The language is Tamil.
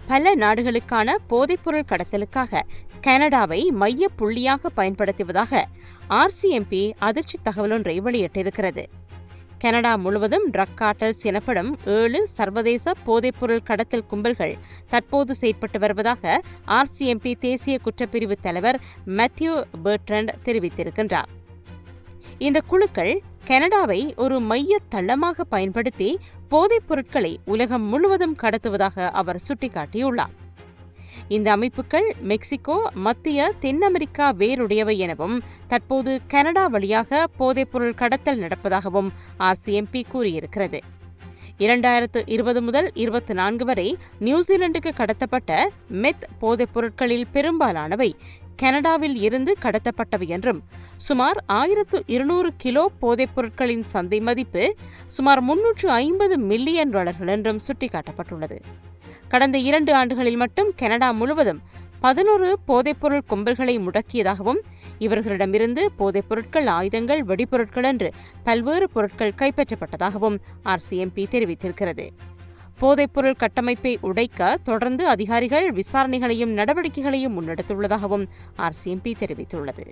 பல நாடுகளுக்கான போதைப்பொருள் கடத்தலுக்காக கனடாவை மைய புள்ளியாக பயன்படுத்துவதாக RCMP அதிர்ச்சி தகவலொன்றை வெளியிட்டிருக்கிறது. கனடா முழுவதும் ட்ரக் கார்ட்டல்ஸ் எனப்படும் 7 சர்வதேச போதைப்பொருள் கடத்தல் கும்பல்கள் தற்போது செயற்பட்டு வருவதாக RCMP தேசிய குற்றப்பிரிவு தலைவர் மேத்யூ பெர்ட்ரண்ட் தெரிவித்திருக்கின்றார். இந்த குழுக்கள் கனடாவை ஒரு மைய தளமாக பயன்படுத்தி போதைப் பொருட்களை உலகம் முழுவதும் கடத்துவதாக அவர் சுட்டிக்காட்டியுள்ளார். இந்த அமைப்புகள் மெக்சிகோ, மத்திய, தென் அமெரிக்கா வேருடையவை எனவும் தற்போது கனடா வழியாக போதைப்பொருள் கடத்தல் நடப்பதாகவும் RCMP கூறியிருக்கிறது. 2020 முதல் 24 வரை நியூசிலாந்துக்கு கடத்தப்பட்ட மெத் போதைப் பொருட்களில் பெரும்பாலானவை கனடாவில் இருந்து கடத்தப்பட்டவை என்றும் சுமார் 1200 கிலோ போதைப் பொருட்களின் சந்தை மதிப்பு சுமார் $350 மில்லியன் என்றும் சுட்டிக்காட்டப்பட்டுள்ளது. கடந்த 2 ஆண்டுகளில் மட்டும் கனடா முழுவதும் 11 போதைப்பொருள் கும்பல்களை முடக்கியதாகவும் இவர்களிடமிருந்து போதைப் பொருட்கள், ஆயுதங்கள், வெடிபொருட்கள் என்று பல்வேறு பொருட்கள் கைப்பற்றப்பட்டதாகவும் RCMP தெரிவித்திருக்கிறது. போதைப்பொருள் கட்டமைப்பை உடைக்க தொடர்ந்து அதிகாரிகள் விசாரணைகளையும் நடவடிக்கைகளையும் முன்னெடுத்துள்ளதாகவும் RCMP தெரிவித்துள்ளது.